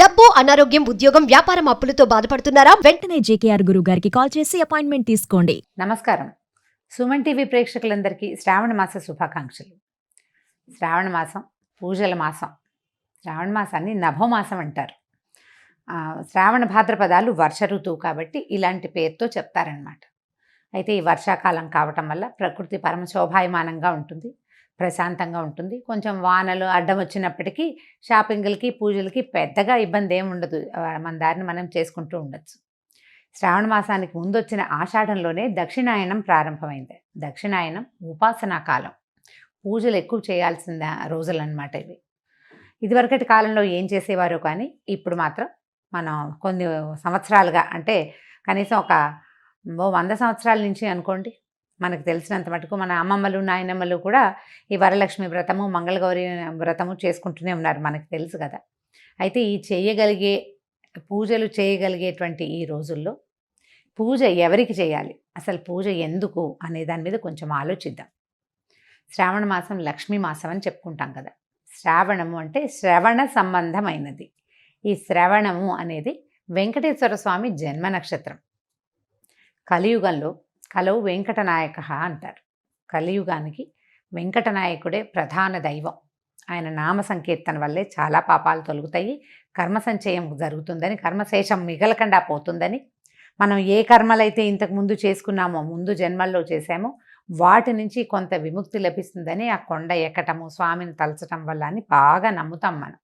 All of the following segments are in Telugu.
డబ్బు, అనారోగ్యం, ఉద్యోగం, వ్యాపారం అప్పులతో బాధపడుతున్నారా? వెంటనే జేకేఆర్ గురువు గారికి కాల్ చేసి అపాయింట్మెంట్ తీసుకోండి. నమస్కారం. సుమన్ టీవీ ప్రేక్షకులందరికీ శ్రావణ మాస శుభాకాంక్షలు. శ్రావణ మాసం పూజల మాసం. శ్రావణ మాసాన్ని నభోమాసం అంటారు. శ్రావణ భాద్రపదాలు వర్ష ఋతువు కాబట్టి ఇలాంటి పేరుతో చెప్తారనమాట. అయితే ఈ వర్షాకాలం కావటం వల్ల ప్రకృతి పరమ శోభాయమానంగా ఉంటుంది, ప్రశాంతంగా ఉంటుంది. కొంచెం వానలు అడ్డం వచ్చినప్పటికీ షాపింగ్లకి పూజలకి పెద్దగా ఇబ్బంది ఏమి ఉండదు. మన దారిని మనం చేసుకుంటూ ఉండొచ్చు. శ్రావణ మాసానికి ముందు వచ్చిన ఆషాఢంలోనే దక్షిణాయనం ప్రారంభమైంది. దక్షిణాయనం ఉపాసనా కాలం, పూజలు ఎక్కువ చేయాల్సిన రోజులు అన్నమాట ఇవి. ఇదివరకటి కాలంలో ఏం చేసేవారో కానీ ఇప్పుడు మాత్రం మనం కొన్ని సంవత్సరాలుగా, అంటే కనీసం ఒక 100 సంవత్సరాల నుంచి అనుకోండి, మనకు తెలిసినంత మటుకు మన అమ్మమ్మలు నాయనమ్మలు కూడా ఈ వరలక్ష్మి వ్రతము, మంగళగౌరి వ్రతము చేసుకుంటూనే ఉన్నారు, మనకు తెలుసు కదా. అయితే ఈ పూజలు చేయగలిగేటువంటి ఈ రోజుల్లో పూజ ఎవరికి చేయాలి, అసలు పూజ ఎందుకు అనే దాని మీద కొంచెం ఆలోచిద్దాం. శ్రావణ మాసం లక్ష్మీ మాసం అని చెప్పుకుంటాం కదా. శ్రావణము అంటే శ్రవణ సంబంధమైనది. ఈ శ్రవణము అనేది వెంకటేశ్వర స్వామి జన్మ నక్షత్రం. కలియుగంలో కలవు వెంకటనాయక అంటారు. కలియుగానికి వెంకటనాయకుడే ప్రధాన దైవం. ఆయన నామ సంకీర్తన వల్లే చాలా పాపాలు తొలగుతాయి, కర్మ సంచయం జరుగుతుందని, కర్మశేషం మిగలకుండా పోతుందని, మనం ఏ కర్మలైతే ఇంతకుముందు చేసుకున్నామో, ముందు జన్మల్లో చేశామో వాటి నుంచి కొంత విముక్తి లభిస్తుందని ఆ కొండ ఎక్కటము, స్వామిని తలచటం వల్ల అని బాగా నమ్ముతాం మనం.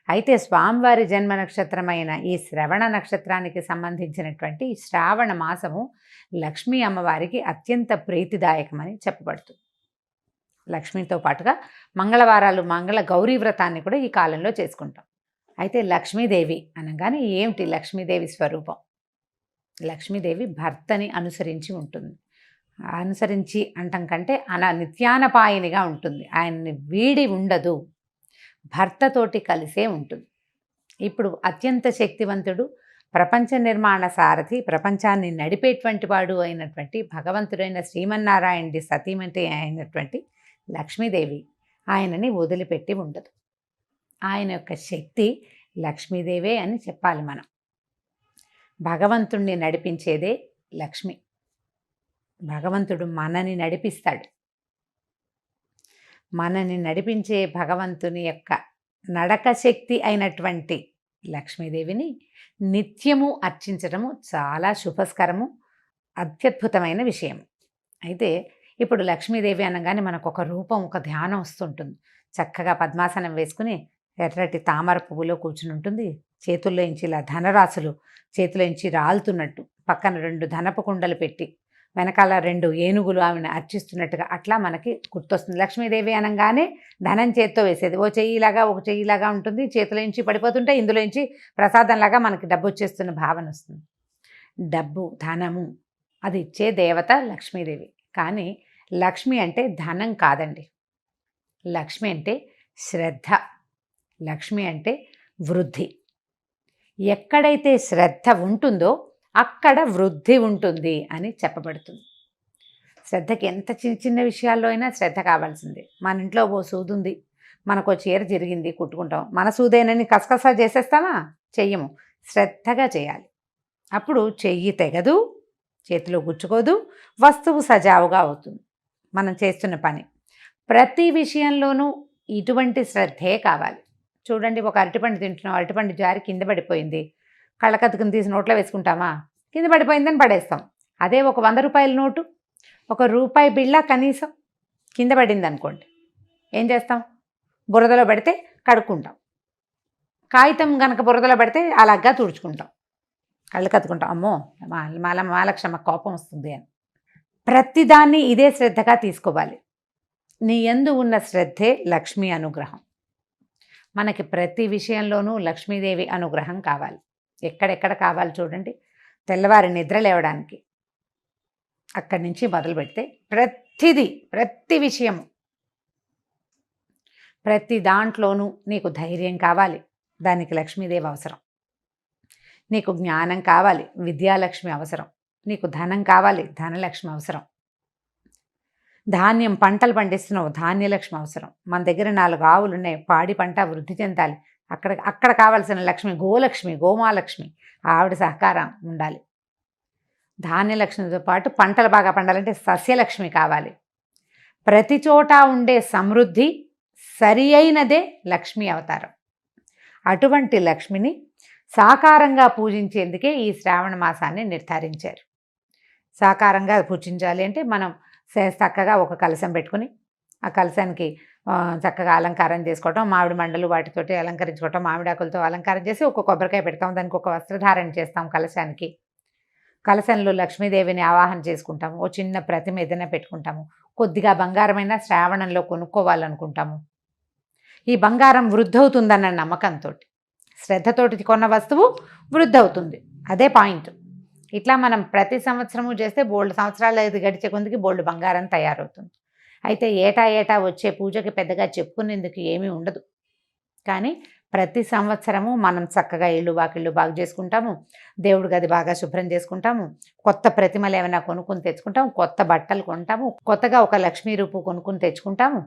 అయితే స్వామివారి జన్మ నక్షత్రమైన ఈ శ్రవణ నక్షత్రానికి సంబంధించినటువంటి శ్రావణ మాసము లక్ష్మీ అమ్మవారికి అత్యంత ప్రీతిదాయకమని చెప్పబడుతుంది. లక్ష్మితో పాటుగా మంగళవారాలు మంగళ గౌరీ వ్రతాన్ని కూడా ఈ కాలంలో చేసుకుంటాం. అయితే లక్ష్మీదేవి అనగానే ఏమిటి లక్ష్మీదేవి స్వరూపం? లక్ష్మీదేవి భర్తని అనుసరించి ఉంటుంది. అనుసరించి అంటం కంటే నిత్యానపాయినిగా ఉంటుంది. ఆయన్ని వీడి ఉండదు, భర్తతోటి కలిసే ఉంటుంది. ఇప్పుడు అత్యంత శక్తివంతుడు, ప్రపంచ నిర్మాణ సారథి, ప్రపంచాన్ని నడిపేటువంటి వాడు అయినటువంటి భగవంతుడైన శ్రీమన్నారాయణుడి సతీమతి అయినటువంటి లక్ష్మీదేవి ఆయనని వదిలిపెట్టి ఉండదు. ఆయన యొక్క శక్తి లక్ష్మీదేవే అని చెప్పాలి మనం. భగవంతుణ్ణి నడిపించేదే లక్ష్మి. భగవంతుడు మనని నడిపిస్తాడు. మనని నడిపించే భగవంతుని యొక్క నడక శక్తి అయినటువంటి లక్ష్మీదేవిని నిత్యము అర్చించడము చాలా శుభస్కరము, అత్యద్భుతమైన విషయం. అయితే ఇప్పుడు లక్ష్మీదేవి అనగానే మనకు ఒక రూపం, ఒక ధ్యానం వస్తుంటుంది. చక్కగా పద్మాసనం వేసుకుని ఎర్రటి తామర పువ్వులో కూర్చుని ఉంటుంది. చేతుల్లో ఇంచి ఇలా ధనరాశులు చేతిలో ఇంచి రాలుతున్నట్టు, పక్కన 2 ధనపు కుండలు పెట్టి వెనకాల 2 ఏనుగులు ఆమెను అర్చిస్తున్నట్టుగా అట్లా మనకి గుర్తొస్తుంది. లక్ష్మీదేవి అనగానే ధనం చేత్తో వేసేది, ఓ చెయ్యిలాగా ఒక చెయ్యిలాగా ఉంటుంది. చేతిలో నుంచి పడిపోతుంటే ఇందులో నుంచి ప్రసాదంలాగా మనకి డబ్బు వచ్చేస్తున్న భావన వస్తుంది. డబ్బు, ధనము అది ఇచ్చే దేవత లక్ష్మీదేవి. కానీ లక్ష్మి అంటే ధనం కాదండి. లక్ష్మి అంటే శ్రద్ధ. లక్ష్మి అంటే వృద్ధి. ఎక్కడైతే శ్రద్ధ ఉంటుందో అక్కడ వృద్ధి ఉంటుంది అని చెప్పబడుతుంది. శ్రద్ధకి ఎంత చిన్న చిన్న విషయాల్లో అయినా శ్రద్ధ కావాల్సిందే. మన ఇంట్లో ఓ సూది ఉంది, మనకు చీర జరిగింది, కుట్టుకుంటాం. మన సూదేనని కసకసా చేసేస్తామా? చెయ్యము. శ్రద్ధగా చేయాలి. అప్పుడు చెయ్యి తెగదు, చేతిలో గుచ్చుకోదు, వస్తువు సజావుగా అవుతుంది మనం చేస్తున్న పని. ప్రతి విషయంలోనూ ఇటువంటి శ్రద్ధే కావాలి. చూడండి, ఒక అరటిపండు తింటున్నాం, అరటిపండు జారి కింద పడిపోయింది. కళ్ళకత్తుకుని తీసి నోట్లో వేసుకుంటామా? కింద పడిపోయిందని పడేస్తాం. అదే ఒక 100 రూపాయల నోటు, ఒక రూపాయి బిళ్ళ కనీసం కింద పడింది అనుకోండి, ఏం చేస్తాం? బురదలో పడితే కడుక్కుంటాం. కాగితం కనుక బురదలో పడితే అలాగా తుడుచుకుంటాం, కళ్ళు కత్తుకుంటాం. అమ్మో మాలక్షమ్మ కోపం వస్తుంది అని. ప్రతిదాన్ని ఇదే శ్రద్ధగా తీసుకోవాలి. నీ యందు ఉన్న శ్రద్ధే లక్ష్మీ అనుగ్రహం. మనకి ప్రతి విషయంలోనూ లక్ష్మీదేవి అనుగ్రహం కావాలి. ఎక్కడెక్కడ కావాలి చూడండి. తెల్లవారి నిద్ర లేవడానికి అక్కడి నుంచి మొదలు పెడితే ప్రతి విషయము, ప్రతి దాంట్లోనూ నీకు ధైర్యం కావాలి, దానికి లక్ష్మీదేవి అవసరం. నీకు జ్ఞానం కావాలి, విద్యాలక్ష్మి అవసరం. నీకు ధనం కావాలి, ధనలక్ష్మి అవసరం. ధాన్యం పంటలు పండిస్తున్నావు, ధాన్యలక్ష్మి అవసరం. మన దగ్గర 4 ఆవులు ఉన్నాయి, పాడి పంట వృద్ధి చెందాలి, అక్కడ అక్కడ కావాల్సిన లక్ష్మి, గోలక్ష్మి, గోమాలక్ష్మి, ఆవిడ సహకారం ఉండాలి. ధాన్యలక్ష్మితో పాటు పంటలు బాగా పండాలంటే సస్యలక్ష్మి కావాలి. ప్రతి చోట ఉండే సమృద్ధి సరి అయినదే లక్ష్మీ అవతారం. అటువంటి లక్ష్మిని సాకారంగా పూజించేందుకే ఈ శ్రావణ మాసాన్ని నిర్ధారించారు. సాకారంగా పూజించాలి అంటే మనం చక్కగా ఒక కలశం పెట్టుకుని ఆ కలశానికి చక్కగా అలంకారం చేసుకోవటం, మామిడి మండలు వాటితోటి అలంకరించుకోవటం, మామిడాకులతో అలంకారం చేసి ఒక కొబ్బరికాయ పెడతాం, దానికి ఒక వస్త్రధారణ చేస్తాం కలశానికి. కలశంలో లక్ష్మీదేవిని ఆవాహన చేసుకుంటాము. ఓ చిన్న ప్రతిమ ఏదైనా పెట్టుకుంటాము. కొద్దిగా బంగారమైన శ్రావణంలో కొనుక్కోవాలనుకుంటాము. ఈ బంగారం వృద్ధవుతుందన్న నమ్మకంతో, శ్రద్ధతోటి కొన్న వస్తువు వృద్ధవుతుంది. అదే పాయింట్. ఇట్లా మనం ప్రతి సంవత్సరము చేస్తే బోల్డ్ సంవత్సరాలు ఇది గడిచే కొందికి బోల్డ్ బంగారం తయారవుతుంది. అయితే ఏటా వచ్చే పూజకి పెద్దగా చెప్పుకునేందుకు ఏమీ ఉండదు. కానీ ప్రతి సంవత్సరము మనం చక్కగా ఇళ్ళు వాకిళ్ళు బాగు చేసుకుంటాము, దేవుడి గది బాగా శుభ్రం చేసుకుంటాము, కొత్త ప్రతిమలు ఏమైనా కొనుక్కుని తెచ్చుకుంటాము, కొత్త బట్టలు కొంటాము, కొత్తగా ఒక లక్ష్మీ రూపు కొనుక్కుని తెచ్చుకుంటాము.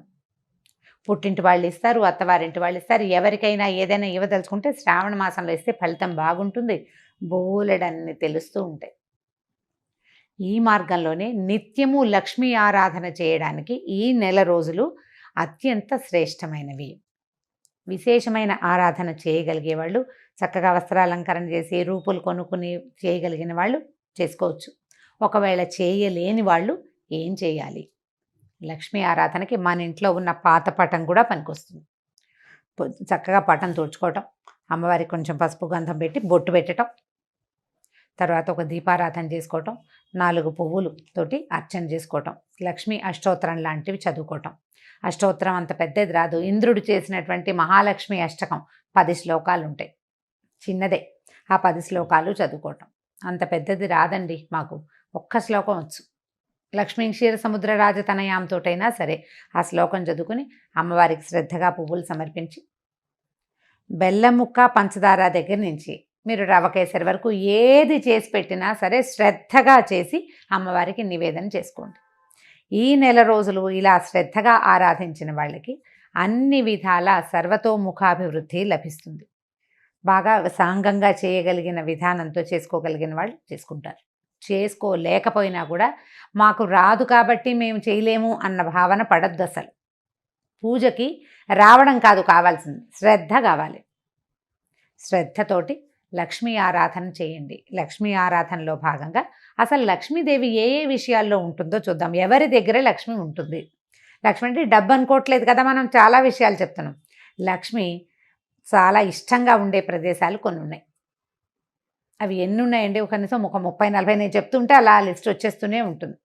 పుట్టింటి వాళ్ళు ఇస్తారు, అత్తవారింటి వాళ్ళు ఇస్తారు. ఎవరికైనా ఏదైనా ఇవ్వదలుచుకుంటే శ్రావణ మాసంలో ఇస్తే ఫలితం బాగుంటుంది. బోలెడన్ని తెలుస్తూ ఉంటాయి. ఈ మార్గంలోనే నిత్యము లక్ష్మీ ఆరాధన చేయడానికి ఈ నెల రోజులు అత్యంత శ్రేష్టమైనవి. విశేషమైన ఆరాధన చేయగలిగే వాళ్ళు, చక్కగా వస్త్రాలంకరణ చేసి రూపులు కొనుక్కుని చేయగలిగిన వాళ్ళు చేసుకోవచ్చు. ఒకవేళ చేయలేని వాళ్ళు ఏం చేయాలి? లక్ష్మీ ఆరాధనకి మన ఇంట్లో ఉన్న పాత పటం కూడా పనికొస్తుంది. చక్కగా పటం తుడుచుకోవటం, అమ్మవారికి కొంచెం పసుపు గంధం పెట్టి బొట్టు పెట్టడం, తర్వాత ఒక దీపారాధన చేసుకోవటం, 4 పువ్వులు తోటి అర్చన చేసుకోవటం, లక్ష్మీ అష్టోత్తరం లాంటివి చదువుకోవటం. అష్టోత్తరం అంత పెద్దది రాదు. ఇంద్రుడు చేసినటువంటి మహాలక్ష్మి అష్టకం 10 శ్లోకాలు ఉంటాయి, చిన్నదే. ఆ 10 శ్లోకాలు చదువుకోవటం. అంత పెద్దది రాదండి మాకు, ఒక్క శ్లోకం వచ్చు. లక్ష్మీ క్షీర సముద్ర రాజతనయాంతోటైనా సరే ఆ శ్లోకం చదువుకుని అమ్మవారికి శ్రద్ధగా పువ్వులు సమర్పించి, బెల్లం ముక్క పంచదార దగ్గర నుంచి మీరు రవ కేసరి వరకు ఏది చేసి పెట్టినా సరే శ్రద్ధగా చేసి అమ్మవారికి నివేదన చేసుకోండి. ఈ నెల రోజులు ఇలా శ్రద్ధగా ఆరాధించిన వాళ్ళకి అన్ని విధాల సర్వతోముఖాభివృద్ధి లభిస్తుంది. బాగా సాంగంగా చేయగలిగిన విధానంతో చేసుకోగలిగిన వాళ్ళు చేసుకుంటారు. చేసుకోలేకపోయినా కూడా మాకు రాదు కాబట్టి మేము చేయలేము అన్న భావన పడద్దు. అసలు పూజకి రావడం కాదు కావాల్సింది, శ్రద్ధ కావాలి. శ్రద్ధతోటి లక్ష్మీ ఆరాధన చేయండి. లక్ష్మీ ఆరాధనలో భాగంగా అసలు లక్ష్మీదేవి ఏ ఏ విషయాల్లో ఉంటుందో చూద్దాం. ఎవరి దగ్గర లక్ష్మి ఉంటుంది? లక్ష్మి అంటే డబ్బు అనుకోవట్లేదు కదా, మనం చాలా విషయాలు చెప్తున్నాం. లక్ష్మి చాలా ఇష్టంగా ఉండే ప్రదేశాలు కొన్ని ఉన్నాయి. అవి ఎన్ని ఉన్నాయండి? కనీసం ఒక 30-40 నేను చెప్తుంటే అలా లిస్ట్ వచ్చేస్తూనే ఉంటుంది.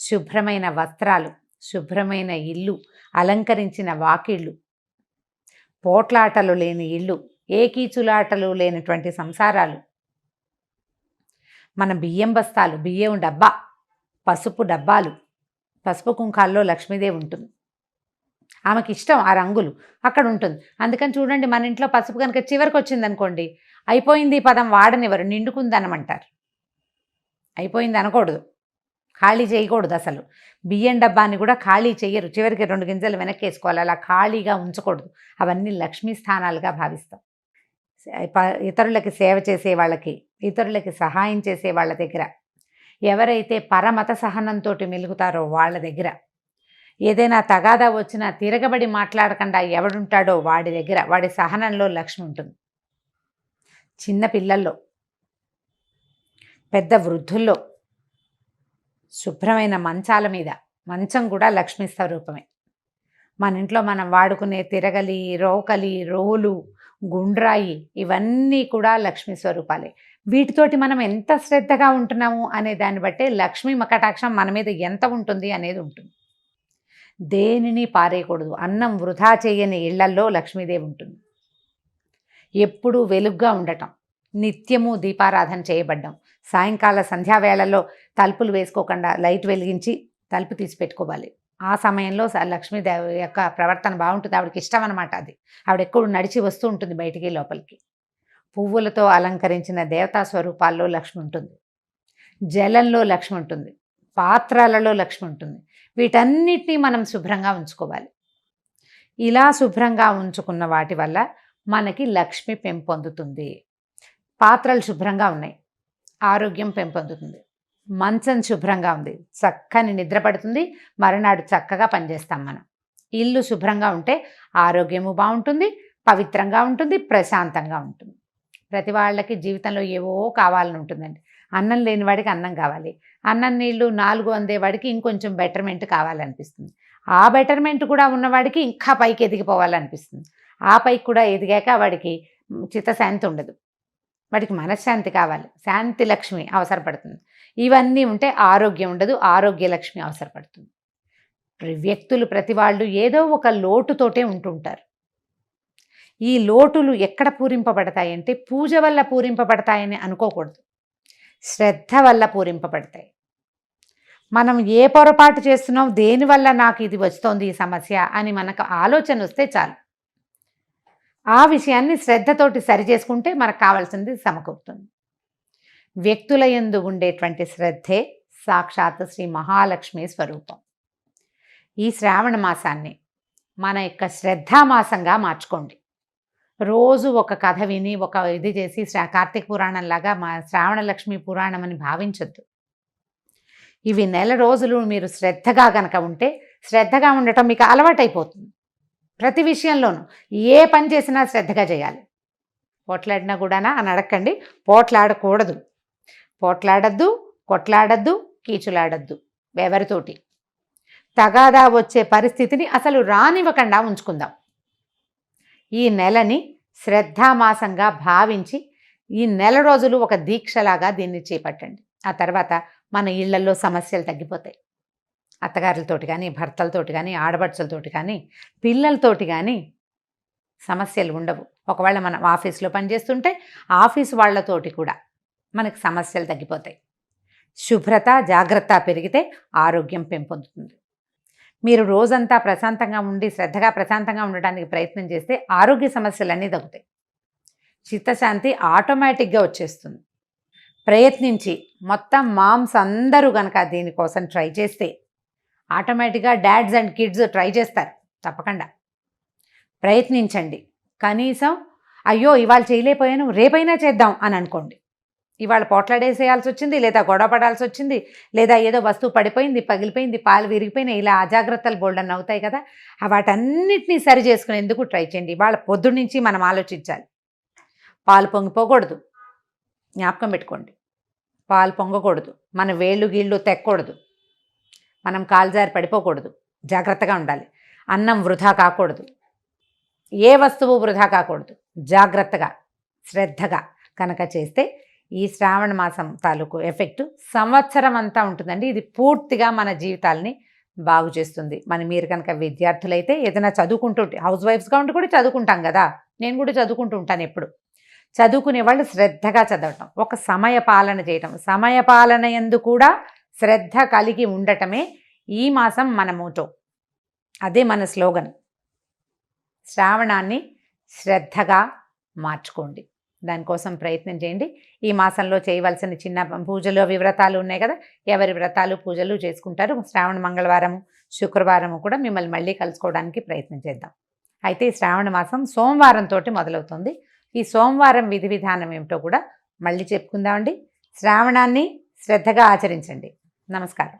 శుభ్రమైన వస్త్రాలు, శుభ్రమైన ఇల్లు, అలంకరించిన వాకిళ్ళు, పోట్లాటలు లేని ఇల్లు, ఏ కీచులాటలు లేనటువంటి సంసారాలు, మన బియ్యం బస్తాలు, బియ్యం డబ్బా, పసుపు డబ్బాలు, పసుపు కుంకాల్లో లక్ష్మీదేవి ఉంటుంది. ఆమెకి ఇష్టం ఆ రంగులు, అక్కడ ఉంటుంది. అందుకని చూడండి, మన ఇంట్లో పసుపు కనుక చివరికి వచ్చింది అనుకోండి, అయిపోయింది పదం వాడనివ్వరు, నిండుకుందనమంటారు. అయిపోయింది అనకూడదు, ఖాళీ చేయకూడదు. అసలు బియ్యం డబ్బాని కూడా ఖాళీ చేయరు, చివరికి 2 గింజలు వెనక్కి వేసుకోవాలి. అలా ఖాళీగా ఉంచకూడదు. అవన్నీ లక్ష్మీ స్థానాలుగా భావిస్తాం. ఇతరులకి సేవ చేసే వాళ్ళకి, ఇతరులకి సహాయం చేసే వాళ్ళ దగ్గర, ఎవరైతే పరమత సహనంతో మెలుగుతారో వాళ్ళ దగ్గర, ఏదైనా తగాదా వచ్చినా తిరగబడి మాట్లాడకుండా ఎవడుంటాడో వాడి దగ్గర, వాడి సహనంలో లక్ష్మి ఉంటుంది. చిన్న పిల్లల్లో, పెద్ద వృద్ధుల్లో, శుభ్రమైన మంచాల మీద, మంచం కూడా లక్ష్మీ స్వరూపమే. మన ఇంట్లో మనం వాడుకునే తిరగలి, రోకలి, రోలు, గుండ్రాయి, ఇవన్నీ కూడా లక్ష్మీ స్వరూపాలే. వీటితోటి మనం ఎంత శ్రద్ధగా ఉంటున్నాము అనే దాన్ని బట్టే లక్ష్మీ కటాక్షం మన మీద ఎంత ఉంటుంది అనేది ఉంటుంది. దేనిని పారేయకూడదు. అన్నం వృధా చేయని ఇళ్లల్లో లక్ష్మీదేవి ఉంటుంది. ఎప్పుడూ వెలుగ్గా ఉండటం, నిత్యము దీపారాధన చేయబడ్డం, సాయంకాల సంధ్యావేళల్లో తలుపులు వేసుకోకుండా లైట్ వెలిగించి తలుపు తీసి పెట్టుకోవాలి. ఆ సమయంలో లక్ష్మీదేవి యొక్క ప్రవర్తన బాగుంటుంది. ఆవిడకి ఇష్టం అనమాట అది. ఆవిడ ఎప్పుడు నడిచి వస్తూ ఉంటుంది బయటికి లోపలికి. పువ్వులతో అలంకరించిన దేవతా స్వరూపాల్లో లక్ష్మి ఉంటుంది, జలంలో లక్ష్మి ఉంటుంది, పాత్రలలో లక్ష్మి ఉంటుంది. వీటన్నిటినీ మనం శుభ్రంగా ఉంచుకోవాలి. ఇలా శుభ్రంగా ఉంచుకున్న వాటి వల్ల మనకి లక్ష్మి పెంపొందుతుంది. పాత్రలు శుభ్రంగా ఉన్నాయి, ఆరోగ్యం పెంపొందుతుంది. మంచం శుభ్రంగా ఉంది, చక్కని నిద్ర పడుతుంది, మరునాడు చక్కగా పనిచేస్తాం మనం. ఇల్లు శుభ్రంగా ఉంటే ఆరోగ్యము బాగుంటుంది, పవిత్రంగా ఉంటుంది, ప్రశాంతంగా ఉంటుంది. ప్రతి వాళ్ళకి జీవితంలో ఏవో కావాలని ఉంటుందండి. అన్నం లేని వాడికి అన్నం కావాలి, అన్నం నీళ్ళు 4 అందేవాడికి ఇంకొంచెం బెటర్మెంట్ కావాలనిపిస్తుంది, ఆ బెటర్మెంట్ కూడా ఉన్నవాడికి ఇంకా పైకి ఎదిగిపోవాలనిపిస్తుంది, ఆ పైకి కూడా ఎదిగాక వాడికి చిత్తశాంతి ఉండదు, వాడికి మనశ్శాంతి కావాలి, శాంతి లక్ష్మి అవసరపడుతుంది. ఇవన్నీ ఉంటే ఆరోగ్యం ఉండదు, ఆరోగ్య లక్ష్మి అవసరపడుతుంది. వ్యక్తులు ప్రతి వాళ్ళు ఏదో ఒక లోటుతోటే ఉంటుంటారు. ఈ లోటులు ఎక్కడ పూరింపబడతాయంటే పూజ వల్ల పూరింపబడతాయని అనుకోకూడదు, శ్రద్ధ వల్ల పూరింపబడతాయి. మనం ఏ పొరపాటు చేస్తున్నాం, దేనివల్ల నాకు ఇది వస్తోంది ఈ సమస్య అని మనకు ఆలోచన వస్తే చాలు, ఆ విషయాన్ని శ్రద్ధతోటి సరి చేసుకుంటే మనకు కావాల్సింది సమకూరుతుంది. వ్యక్తుల యందు ఉండేటువంటి శ్రద్ధే సాక్షాత్ శ్రీ మహాలక్ష్మి స్వరూపం. ఈ శ్రావణ మాసాన్ని మన యొక్క శ్రద్ధామాసంగా మార్చుకోండి. రోజు ఒక కథ విని ఒక ఇది చేసి కార్తీక పురాణంలాగా మా శ్రావణ లక్ష్మి పురాణం అని భావించొద్దు. ఇవి నెల రోజులు మీరు శ్రద్ధగా గనక ఉంటే, శ్రద్ధగా ఉండటం మీకు అలవాటైపోతుంది. ప్రతి విషయంలోనూ ఏ పని చేసినా శ్రద్ధగా చేయాలి. పోట్లాడినా కూడానా అని అడగండి, పోట్లాడకూడదు, పోట్లాడద్దు, కొట్లాడద్దు, కీచులాడద్దు. ఎవరితోటి తగాదా వచ్చే పరిస్థితిని అసలు రానివ్వకుండా ఉంచుకుందాం. ఈ నెలని శ్రద్ధామాసంగా భావించి ఈ నెల రోజులు ఒక దీక్షలాగా దీన్ని చేపట్టండి. ఆ తర్వాత మన ఇళ్లలో సమస్యలు తగ్గిపోతాయి. అత్తగారులతోటి కానీ, భర్తలతోటి కానీ, ఆడపడుచులతోటి కానీ, పిల్లలతోటి కానీ సమస్యలు ఉండవు. ఒకవేళ మనం ఆఫీస్లో పనిచేస్తుంటే ఆఫీస్ వాళ్ళతోటి కూడా మనకు సమస్యలు తగ్గిపోతాయి. శుభ్రత, జాగ్రత్త పెరిగితే ఆరోగ్యం పెంపొందుతుంది. మీరు రోజంతా ప్రశాంతంగా ఉండి శ్రద్ధగా ప్రశాంతంగా ఉండడానికి ప్రయత్నం చేస్తే ఆరోగ్య సమస్యలన్నీ తగ్గుతాయి, చిత్తశాంతి ఆటోమేటిక్గా వచ్చేస్తుంది. ప్రయత్నించి మొత్తం మామ్స్ అందరూ కనుక దీనికోసం ట్రై చేస్తే ఆటోమేటిక్గా డాడ్స్ అండ్ కిడ్స్ ట్రై చేస్తారు. తప్పకుండా ప్రయత్నించండి. కనీసం అయ్యో ఇవాళ చేయలేకపోయాను రేపైనా చేద్దాం అని అనుకోండి. ఇవాళ పోట్లాడేసేయాల్సి వచ్చింది, లేదా గొడవ పడాల్సి వచ్చింది, లేదా ఏదో వస్తువు పడిపోయింది, పగిలిపోయింది, పాలు విరిగిపోయినాయి, ఇలా అజాగ్రత్తలు బోల్డన్ అవుతాయి కదా, వాటన్నిటినీ సరి చేసుకునేందుకు ట్రై చేయండి. ఇవాళ పొద్దున్న నుంచి మనం ఆలోచించాలి. పాలు పొంగిపోకూడదు, జ్ఞాపకం పెట్టుకోండి. పాలు పొంగకూడదు, మన వేళ్ళు గీళ్ళు తెక్కకూడదు, మనం కాలుజారి పడిపోకూడదు, జాగ్రత్తగా ఉండాలి. అన్నం వృధా కాకూడదు, ఏ వస్తువు వృధా కాకూడదు. జాగ్రత్తగా శ్రద్ధగా కనుక చేస్తే ఈ శ్రావణ మాసం తాలూకు ఎఫెక్టు సంవత్సరం అంతా ఉంటుందండి. ఇది పూర్తిగా మన జీవితాలని బాగు చేస్తుంది. మీరు కనుక విద్యార్థులైతే ఏదైనా చదువుకుంటూ హౌస్ వైఫ్స్గా ఉండి కూడా చదువుకుంటాం కదా, నేను కూడా చదువుకుంటూ ఉంటాను. ఎప్పుడు చదువుకునే వాళ్ళు శ్రద్ధగా చదవటం, ఒక సమయ పాలన చేయటం, సమయ పాలన యందు కూడా శ్రద్ధ కలిగి ఉండటమే ఈ మాసం మన మోటో, అదే మన స్లోగన్. శ్రావణాన్ని శ్రద్ధగా మార్చుకోండి, దానికోసం ప్రయత్నం చేయండి. ఈ మాసంలో చేయవలసిన చిన్న పూజలు వ్రతాలు ఉన్నాయి కదా, ఎవరి వ్రతాలు పూజలు చేసుకుంటారు. శ్రావణ మంగళవారము శుక్రవారము కూడా మిమ్మల్ని మళ్ళీ కలుసుకోవడానికి ప్రయత్నం చేద్దాం. అయితే ఈ శ్రావణ మాసం సోమవారంతో మొదలవుతుంది. ఈ సోమవారం విధి విధానం ఏమిటో కూడా మళ్ళీ చెప్పుకుందామండి. శ్రావణాన్ని శ్రద్ధగా ఆచరించండి. నమస్కారం.